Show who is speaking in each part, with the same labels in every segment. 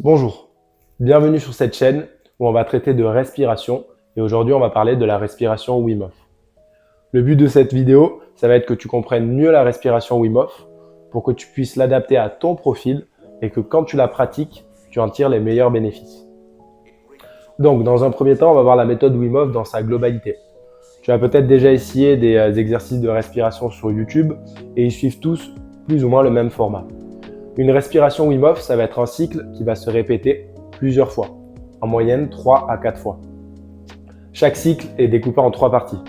Speaker 1: Bonjour, bienvenue sur cette chaîne où on va traiter de respiration et aujourd'hui on va parler de la respiration Wim Hof. Le but de cette vidéo, ça va être que tu comprennes mieux la respiration Wim Hof pour que tu puisses l'adapter à ton profil et que quand tu la pratiques, tu en tires les meilleurs bénéfices. Donc dans un premier temps, on va voir la méthode Wim Hof dans sa globalité. Tu as peut-être déjà essayé des exercices de respiration sur YouTube et ils suivent tous plus ou moins le même format. Une respiration Wim Hof, ça va être un cycle qui va se répéter plusieurs fois, en moyenne 3 à 4 fois. Chaque cycle est découpé en 3 parties.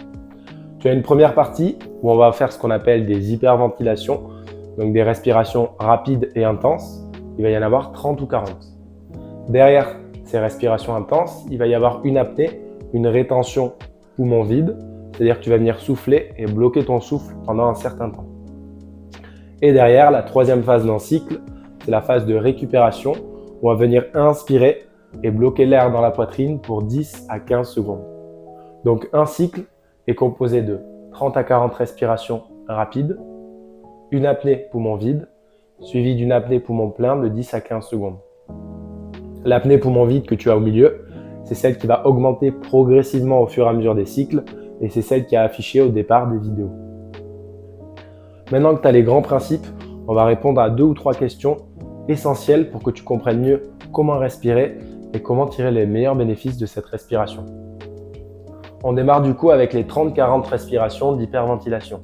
Speaker 1: Tu as une première partie où on va faire ce qu'on appelle des hyperventilations, donc des respirations rapides et intenses. Il va y en avoir 30 ou 40. Derrière ces respirations intenses, il va y avoir une apnée, une rétention poumon vide, c'est-à-dire que tu vas venir souffler et bloquer ton souffle pendant un certain temps. Et derrière, la troisième phase d'un cycle, c'est la phase de récupération où on va venir inspirer et bloquer l'air dans la poitrine pour 10 à 15 secondes. Donc un cycle est composé de 30 à 40 respirations rapides, une apnée poumon vide, suivie d'une apnée poumon plein de 10 à 15 secondes. L'apnée poumon vide que tu as au milieu, c'est celle qui va augmenter progressivement au fur et à mesure des cycles et c'est celle qui est affichée au départ des vidéos. Maintenant que tu as les grands principes, on va répondre à 2 ou 3 questions essentielles pour que tu comprennes mieux comment respirer et comment tirer les meilleurs bénéfices de cette respiration. On démarre du coup avec les 30-40 respirations d'hyperventilation.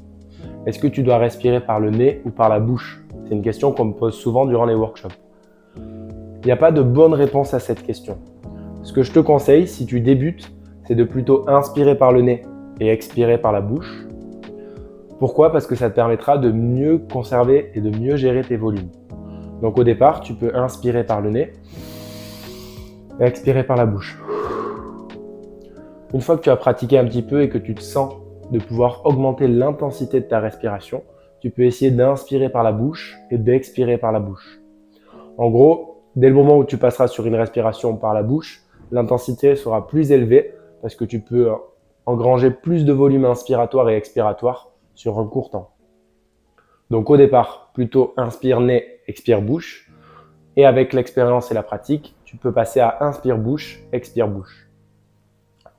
Speaker 1: Est-ce que tu dois respirer par le nez ou par la bouche? C'est une question qu'on me pose souvent durant les workshops. Il n'y a pas de bonne réponse à cette question. Ce que je te conseille, si tu débutes, c'est de plutôt inspirer par le nez et expirer par la bouche. Pourquoi? Parce que ça te permettra de mieux conserver et de mieux gérer tes volumes. Donc au départ, tu peux inspirer par le nez et expirer par la bouche. Une fois que tu as pratiqué un petit peu et que tu te sens de pouvoir augmenter l'intensité de ta respiration, tu peux essayer d'inspirer par la bouche et d'expirer par la bouche. En gros, dès le moment où tu passeras sur une respiration par la bouche, l'intensité sera plus élevée parce que tu peux engranger plus de volume inspiratoire et expiratoire sur un court temps. Donc au départ, plutôt inspire nez, expire bouche. Et avec l'expérience et la pratique, tu peux passer à inspire bouche, expire bouche.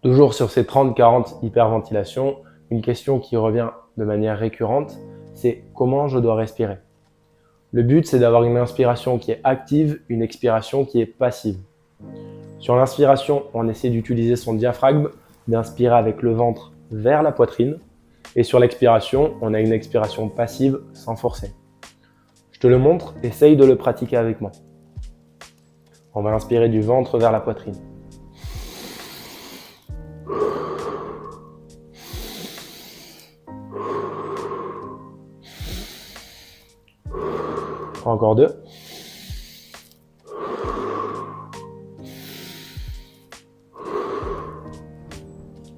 Speaker 1: Toujours sur ces 30-40 hyperventilations, une question qui revient de manière récurrente, c'est comment je dois respirer? Le but, c'est d'avoir une inspiration qui est active, une expiration qui est passive. Sur l'inspiration, on essaie d'utiliser son diaphragme, d'inspirer avec le ventre vers la poitrine. Et sur l'expiration, on a une expiration passive sans forcer. Je te le montre, essaye de le pratiquer avec moi. On va inspirer du ventre vers la poitrine. Encore 2.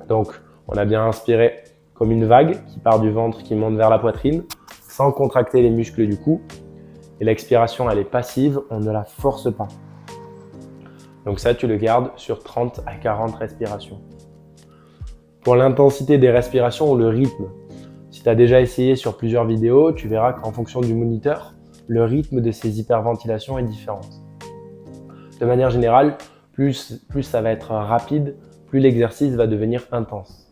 Speaker 1: Donc, on a bien inspiré comme une vague qui part du ventre, qui monte vers la poitrine, sans contracter les muscles du cou. Et l'expiration, elle est passive, on ne la force pas. Donc ça, tu le gardes sur 30 à 40 respirations. Pour l'intensité des respirations ou le rythme, si tu as déjà essayé sur plusieurs vidéos, tu verras qu'en fonction du moniteur, le rythme de ces hyperventilations est différent. De manière générale, plus ça va être rapide, plus l'exercice va devenir intense.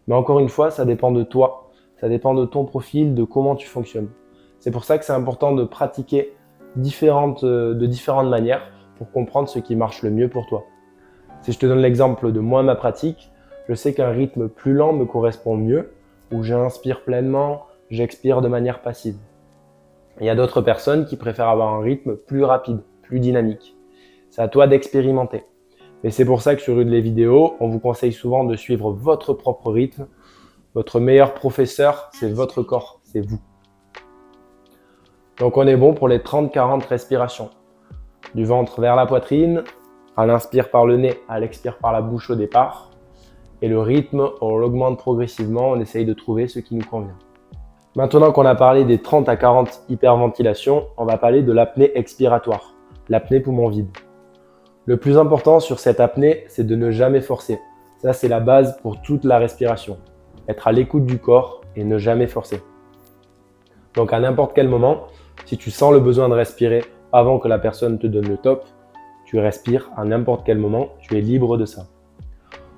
Speaker 1: Mais encore une fois, ça dépend de toi, ça dépend de ton profil, de comment tu fonctionnes. C'est pour ça que c'est important de pratiquer de différentes manières pour comprendre ce qui marche le mieux pour toi. Si je te donne l'exemple de moi, ma pratique, je sais qu'un rythme plus lent me correspond mieux, où j'inspire pleinement, j'expire de manière passive. Il y a d'autres personnes qui préfèrent avoir un rythme plus rapide, plus dynamique. C'est à toi d'expérimenter. Et c'est pour ça que sur une des vidéos, on vous conseille souvent de suivre votre propre rythme. Votre meilleur professeur, c'est votre corps, c'est vous. Donc on est bon pour les 30-40 respirations. Du ventre vers la poitrine, à l'inspire par le nez, à l'expire par la bouche au départ. Et le rythme, on l'augmente progressivement, on essaye de trouver ce qui nous convient. Maintenant qu'on a parlé des 30 à 40 hyperventilations, on va parler de l'apnée expiratoire, l'apnée poumon vide. Le plus important sur cette apnée, c'est de ne jamais forcer. Ça, c'est la base pour toute la respiration. Être à l'écoute du corps et ne jamais forcer. Donc à n'importe quel moment, si tu sens le besoin de respirer avant que la personne te donne le top, Tu respires à n'importe quel moment, tu es libre de ça.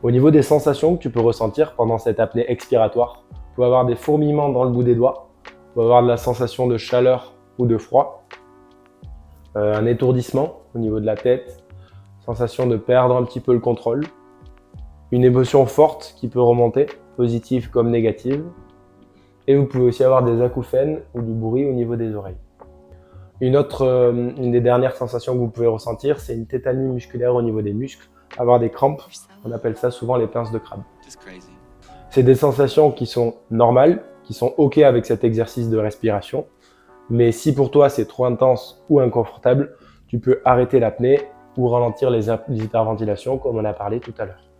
Speaker 1: Au niveau des sensations que tu peux ressentir pendant cette apnée expiratoire, tu peux avoir des fourmillements dans le bout des doigts, tu peux avoir de la sensation de chaleur ou de froid, un étourdissement au niveau de la tête, sensation de perdre un petit peu le contrôle, une émotion forte qui peut remonter, positive comme négative, et vous pouvez aussi avoir des acouphènes ou du bruit au niveau des oreilles. Une des dernières sensations que vous pouvez ressentir, c'est une tétanie musculaire au niveau des muscles, avoir des crampes, on appelle ça souvent les pinces de crabe. C'est des sensations qui sont normales, qui sont OK avec cet exercice de respiration, mais si pour toi c'est trop intense ou inconfortable, tu peux arrêter l'apnée ou ralentir les hyperventilations comme on a parlé tout à l'heure.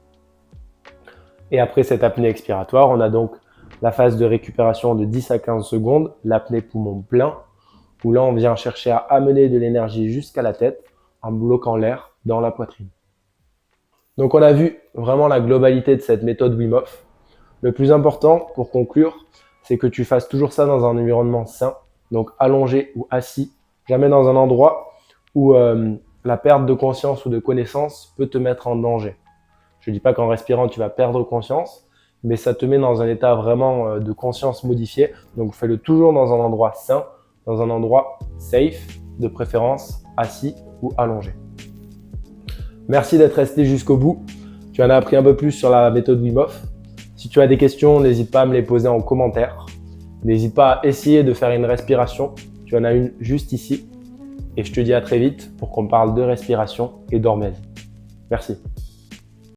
Speaker 1: Et après cette apnée expiratoire, on a donc la phase de récupération de 10 à 15 secondes, l'apnée poumon plein, où là on vient chercher à amener de l'énergie jusqu'à la tête en bloquant l'air dans la poitrine. Donc on a vu vraiment la globalité de cette méthode Wim Hof. Le plus important pour conclure, c'est que tu fasses toujours ça dans un environnement sain, donc allongé ou assis, jamais dans un endroit où la perte de conscience ou de connaissance peut te mettre en danger. Je ne dis pas qu'en respirant tu vas perdre conscience, mais ça te met dans un état vraiment de conscience modifié, donc fais-le toujours dans un endroit sain, dans un endroit safe, de préférence assis ou allongé. Merci d'être resté jusqu'au bout. Tu en as appris un peu plus sur la méthode Wim Hof. Si tu as des questions, n'hésite pas à me les poser en commentaire. N'hésite pas à essayer de faire une respiration. Tu en as une juste ici. Et je te dis à très vite pour qu'on parle de respiration et d'hormèse. Merci.